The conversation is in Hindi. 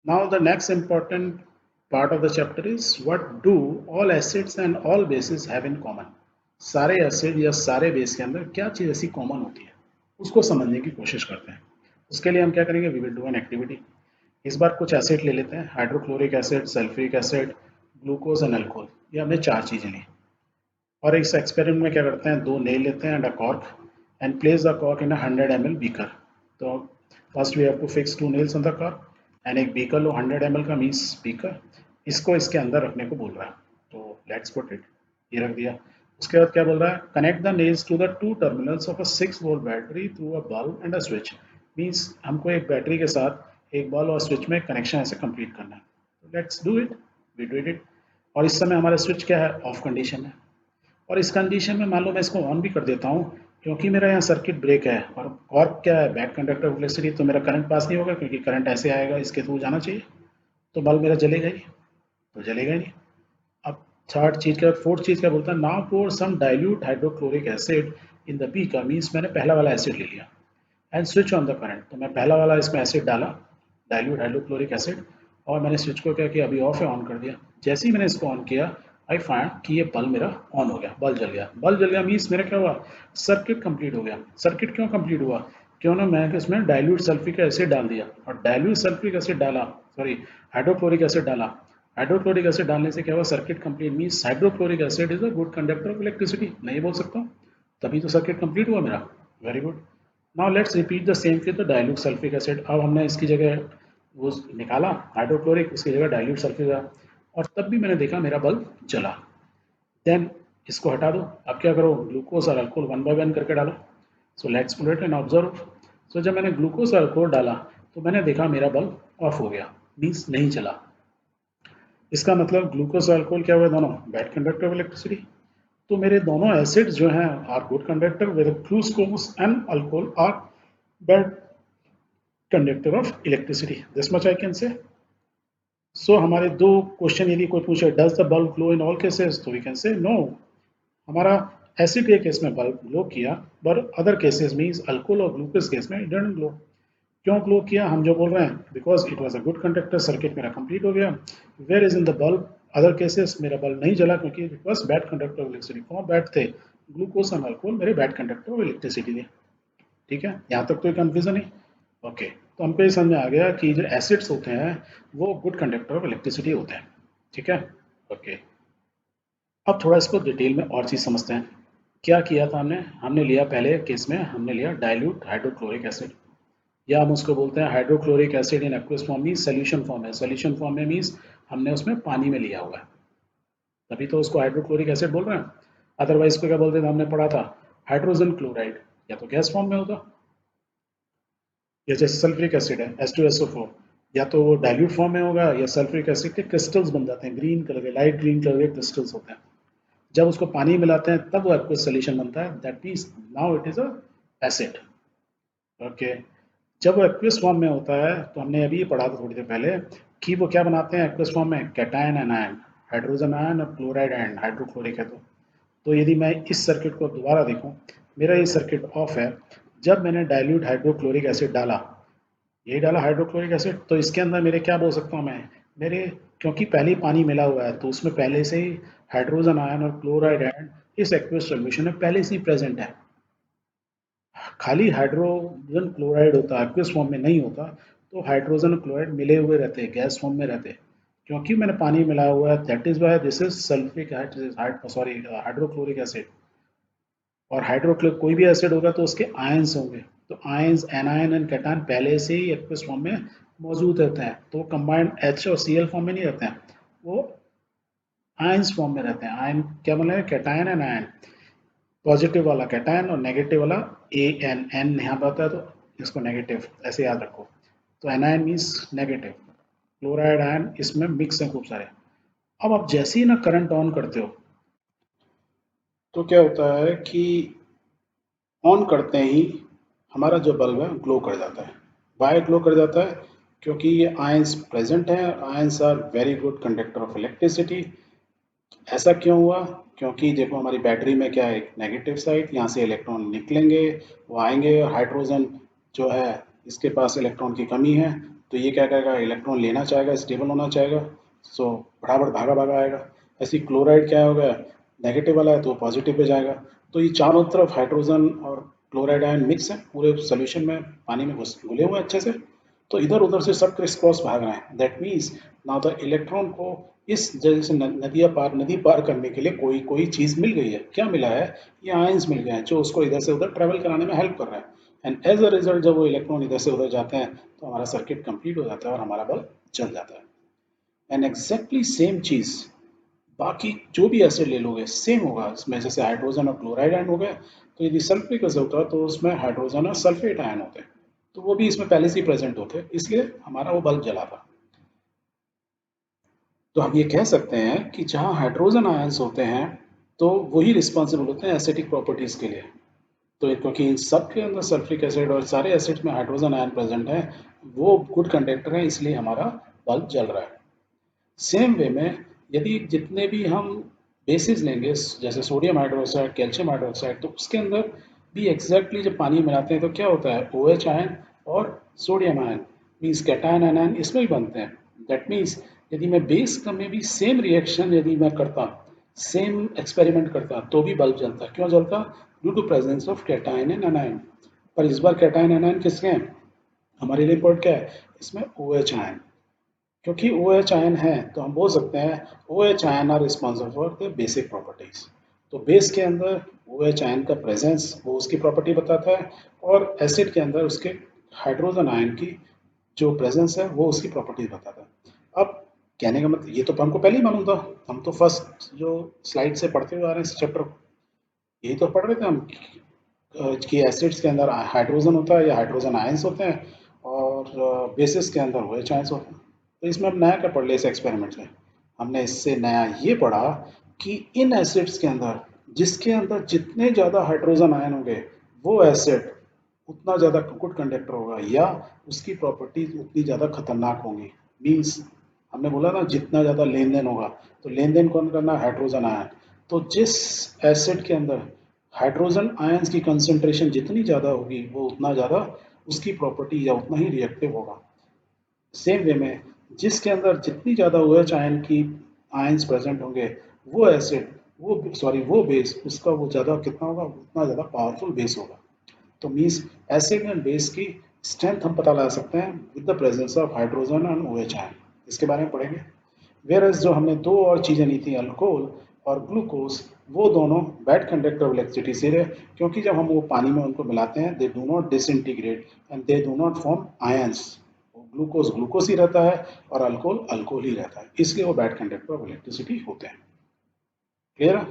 Now the next important part of the chapter is what do all acids and all bases have in common. सारे एसिड या सारे बेस के अंदर क्या चीज़ ऐसी कॉमन होती है उसको समझने की कोशिश करते हैं। उसके लिए हम क्या करेंगे, we will do an activity. इस बार कुछ एसिड ले लेते हैं, hydrochloric acid, sulphuric acid, glucose and alcohol. ये हमने चार चीज़ें ली और इस एक्सपेरिमेंट में क्या करते हैं, दो नेल लेते हैं and a cork and place the cork in 100 ml beaker. तो first we have to fix two nails on the cork and एक बीकर लो 100 ml का, मीन्स बीकर, इसको इसके अंदर रखने को बोल रहा है। तो लेट्स पुट इट, ये रख दिया। उसके बाद क्या बोल रहा है, connect the nails to the two terminals of a 6 volt battery through a bulb and a switch. Means हमको एक बैटरी के साथ एक बल्ब और स्विच में कनेक्शन ऐसे कंप्लीट करना है। तो let's do it, we do it. और इस समय हमारा स्विच क्या है, ऑफ कंडीशन है। और इस कंडीशन में मान लो मैं इसको ऑन भी कर देता हूँ, क्योंकि मेरा यहाँ सर्किट ब्रेक है और कॉर्क क्या है, बैक कंडक्टर ऑफ इलेक्ट्रिसिटी, तो मेरा करंट पास नहीं होगा, क्योंकि करंट ऐसे आएगा, इसके थ्रू जाना चाहिए, तो बल्ब मेरा जलेगा ही, तो जलेगा ही नहीं। अब थर्ड चीज़ का, फोर्थ चीज़ क्या बोलता है, now pour some dilute hydrochloric acid in the पी का, मीन्स मैंने पहला वाला एसिड ले लिया and switch on the current. तो मैं पहला वाला इसमें एसिड डाला, डाइल्यूट हाइड्रोक्लोरिक एसिड, और मैंने स्विच को क्या किया, अभी ऑफ है, ऑन कर दिया। जैसे ही मैंने इसको ऑन किया, आई फाइंड कि ये बल्ब मेरा ऑन हो गया, बल्ब जल गया। बल्ब जल गया मीन्स मेरा क्या हुआ, सर्किट कंप्लीट हो गया। सर्किट क्यों कंप्लीट हुआ, क्यों ना मैं इसमें डाइल्यूट सल्फ्यूरिक एसिड डाल दिया, और डाइल्यूट सल्फ्यूरिक एसिड डाला, सॉरी हाइड्रोक्लोरिक एसिड डाला। हाइड्रोक्लोरिक एसिड डालने से क्या हुआ, circuit complete. Means hydrochloric acid is a good conductor of electricity, नहीं बोल सकता हूँ, तभी तो सर्किट कंप्लीट हुआ मेरा। Very good. Now let's repeat the same with the dilute sulphuric acid. अब हमने इसकी जगह वो निकाला हाइड्रोक्लोरिक, उसकी जगह डाइल्यूट सल्फ्यूरिक, और तब भी मैंने देखा मेरा बल्ब जला। देन इसको हटा दो, अब क्या करो, ग्लूकोज और अल्कोहल वन बाय वन करके डालो। So let's put it and observe. So जब मैंने ग्लूकोज और अल्कोहल डाला, तो मैंने देखा मेरा बल्ब ऑफ हो गया, मीन्स नहीं चला। इसका मतलब ग्लूकोज और अल्कोहल क्या हुआ, दोनों बैड कंडक्टर ऑफ इलेक्ट्रिसिटी। तो मेरे दोनों एसिड्स जो हैं are good conductor, with glucose and alcohol are bad conductor of electricity, this much I can say. So हमारे दो क्वेश्चन, यदि कोई पूछे does the bulb glow in all cases, तो वी कैन से नो। हमारा एसिड के केस में बल्ब ग्लो किया, पर अदर केसेस मीन्स अल्कोहल और ग्लूकोज केस में इट डिडंट ग्लो। क्यों ग्लो किया, हम जो बोल रहे हैं, because it was a good conductor, circuit मेरा कंप्लीट हो गया। Where is in the bulb other cases, मेरा बल्ब नहीं जला, क्योंकि it was bad conductor of electricity. कौन बैड थे, ग्लूकोज और अल्कोहल मेरे बैड कंडक्टर ऑफ इलेक्ट्रिसिटी थे। ठीक है, यहाँ तक कोई कंफ्यूजन नहीं। ओके, तो हमको ये समझ में आ गया कि जो एसिड्स होते हैं वो गुड कंडक्टर ऑफ इलेक्ट्रिसिटी होते हैं। ठीक है, ओके। अब थोड़ा इसको डिटेल में और चीज़ समझते हैं। क्या किया था हमने, हमने लिया पहले केस में, हमने लिया डाइल्यूट हाइड्रोक्लोरिक एसिड, या हम उसको बोलते हैं hydrochloric acid in aqueous form, mean solution form है। सोल्यूशन फॉर्म में मीन्स हमने उसमें पानी में लिया हुआ है, तभी तो उसको हाइड्रोक्लोरिक एसिड बोल रहे हैं। अदरवाइज को क्या बोलते थे, हमने पढ़ा था हाइड्रोजन क्लोराइड, या तो गैस फॉर्म में होगा, या जैसे सल्फ्यूरिक एसिड है H2SO4, या तो वो डाइल्यूट फॉर्म में होगा, या सल्फ्यूरिक एसिड के क्रिस्टल्स बन जाते हैं, ग्रीन कलर के, लाइट ग्रीन कलर के क्रिस्टल्स होते हैं। जब उसको पानी में मिलाते हैं तब वो एक्वस सोल्यूशन बनता है, that means now it is a acid. Okay, जब वो एक्वस फॉर्म में होता है, तो हमने अभी ये पढ़ा था थोड़ी देर पहले कि वो क्या बनाते हैं एक्वस फॉर्म में, cation and ion, hydrogen ion और क्लोराइड आयन, हाइड्रोक्लोरिक है। तो यदि मैं इस सर्किट को दोबारा देखूं, मेरा ये सर्किट ऑफ है। जब मैंने डाइल्यूट हाइड्रोक्लोरिक एसिड डाला, यही डाला हाइड्रोक्लोरिक एसिड, तो इसके अंदर मेरे क्या बोल सकता हूँ मैं, मेरे, क्योंकि पहले ही पानी मिला हुआ है, तो उसमें पहले से ही हाइड्रोजन आयन और क्लोराइड आयन इस एक्वस सॉल्यूशन में पहले से ही प्रेजेंट है। खाली हाइड्रोजन क्लोराइड होता है, एक्वस फॉर्म में नहीं होता, तो हाइड्रोजन और क्लोराइड मिले हुए रहते हैं, गैस फॉर्म में रहते हैं। क्योंकि मैंने पानी मिलाया हुआ है, that is why this is sulphuric, sorry hydrochloric acid. और हाइड्रोक्लोरिक कोई भी एसिड होगा तो उसके आयंस होंगे, तो आयंस एनायन एंड कैटायन पहले से ही एक्वस फॉर्म में मौजूद रहते हैं, तो कंबाइंड H और Cl फॉर्म में नहीं रहते हैं, वो आयंस फॉर्म में रहते हैं। आयन क्या बोले, कैटायन एंड आयन, पॉजिटिव वाला कैटायन और नेगेटिव वाला ए एन, एन यहाँ पर आता है तो इसको नेगेटिव ऐसे याद रखो। तो anion means negative, chloride ion इसमें मिक्स है खूब सारे। अब आप जैसे ही ना करंट ऑन करते हो, तो क्या होता है कि ऑन करते ही हमारा जो बल्ब है ग्लो कर जाता है। वाई ग्लो कर जाता है, क्योंकि ये आयंस प्रेजेंट हैं, ions are very good conductor of electricity. ऐसा क्यों हुआ, क्योंकि देखो हमारी बैटरी में क्या है, एक नेगेटिव साइड, यहाँ से इलेक्ट्रॉन निकलेंगे, वो आएंगे, और हाइड्रोजन जो है इसके पास इलेक्ट्रॉन की कमी है, तो ये क्या करेगा, इलेक्ट्रॉन लेना चाहेगा, स्टेबल होना चाहेगा, सो बराबर भागा भागा आएगा। ऐसी क्लोराइड क्या हो गया, नेगेटिव वाला है तो पॉजिटिव पे जाएगा। तो ये चारों तरफ हाइड्रोजन और क्लोराइड आयन मिक्स है पूरे सोल्यूशन में, पानी में घुले हुए हैं अच्छे से। तो इधर उधर से सब क्रिस क्रॉस भाग रहे हैं। That means now the electron को इस जैसे नदी पार करने के लिए कोई कोई चीज मिल गई है। क्या मिला है, ये आयंस मिल गए हैं जो उसको इधर से उधर ट्रेवल कराने में हेल्प कर रहे हैं। एंड एज अ रिजल्ट जब वो इलेक्ट्रॉन इधर से उधर जाते हैं तो हमारा सर्किट कंप्लीट हो जाता है और हमारा बल्ब जल जाता है। एंड एग्जैक्टली सेम चीज बाकी जो भी एसिड ले लोगे सेम होगा इसमें। जैसे हाइड्रोजन और क्लोराइड आयन हो गए, तो यदि सल्फ्रिक एसिड होता है तो उसमें हाइड्रोजन और सल्फेट आयन होते हैं, तो वो भी इसमें पहले से ही प्रेजेंट होते हैं, इसलिए हमारा वो बल्ब जला था। तो हम ये कह सकते हैं कि जहाँ हाइड्रोजन आयंस होते हैं तो वही रिस्पॉन्सिबल होते हैं एसिडिक प्रॉपर्टीज के लिए। तो क्योंकि इन सब के अंदर सल्फ्रिक एसिड और सारे एसिड्स में हाइड्रोजन आयन प्रेजेंट है, वो गुड कंडक्टर है, इसलिए हमारा बल्ब जल रहा है। सेम वे में यदि जितने भी हम बेसिस लेंगे जैसे सोडियम हाइड्रोक्साइड, कैल्शियम हाइड्रोक्साइड, तो उसके अंदर भी एग्जैक्टली जब पानी मिलाते हैं तो क्या होता है, OH आयन और sodium ion means cation ion इसमें भी बनते हैं। दैट मीन्स यदि मैं बेस का में भी सेम रिएक्शन यदि मैं करता, सेम एक्सपेरिमेंट करता, तो भी बल्ब जलता। क्यों जलता, due to presence of cation and anion. पर इस बार कैटायन एनायन किसके हैं, हमारे लिए इंपॉर्टेंट क्या है, इसमें OH आयन। क्योंकि OH आयन है तो हम बोल सकते हैं OH ion are responsible for the basic properties. तो बेस के अंदर OH आयन का प्रेजेंस वो उसकी प्रॉपर्टी बताता है, और एसिड के अंदर उसके हाइड्रोजन आयन की जो प्रेजेंस है वो उसकी प्रॉपर्टीज बताता है। अब कहने का मतलब ये तो हमको पहले ही मालूम था, हम तो फर्स्ट जो स्लाइड से पढ़ते हुए आ रहे हैं इस चैप्टर को, यही तो पढ़ रहे थे हम कि एसिड्स के अंदर हाइड्रोजन होता है या हाइड्रोजन आयंस होते हैं, और बेसिस के अंदर OH आयंस होते हैं। तो इसमें हम नया क्या पढ़ लिया इस एक्सपेरिमेंट में, हमने इससे नया ये पढ़ा कि इन एसिड्स के अंदर जिसके अंदर जितने ज़्यादा हाइड्रोजन आयन होंगे वो एसिड उतना ज़्यादा गुड कंडक्टर होगा, या उसकी प्रॉपर्टीज उतनी ज़्यादा खतरनाक होंगी। मीन्स हमने बोला ना जितना ज़्यादा लेन देन होगा, तो लेन देन कौन करना है, हाइड्रोजन आयन। तो जिस एसिड के अंदर हाइड्रोजन आयंस की कंसंट्रेशन जितनी ज़्यादा होगी वो उतना ज़्यादा उसकी प्रॉपर्टी या उतना ही रिएक्टिव होगा। सेम वे में जिसके अंदर जितनी ज़्यादा OH आयन की आयंस प्रेजेंट होंगे वो एसिड, वो सॉरी वो बेस उसका वो ज़्यादा कितना होगा, उतना ज़्यादा पावरफुल बेस होगा। तो मीन्स एसिड एंड बेस की स्ट्रेंथ हम पता लगा सकते हैं with the presence of hydrogen and OH ion. इसके बारे में पढ़ेंगे। वेरस जो हमने दो और चीज़ें ली थी, अल्कोहल और ग्लूकोज, वो दोनों बैड कंडक्टर ऑफ इलेक्ट्रिसिटी है, क्योंकि जब हम वो पानी में उनको मिलाते हैं they do not disintegrate and they do not form ions. Glucose glucose ही रहता है और अल्कोहल अल्कोहल ही रहता है, इसलिए वो बैड कंडक्टर ऑफ इलेक्ट्रिसिटी होते हैं। क्लियर है?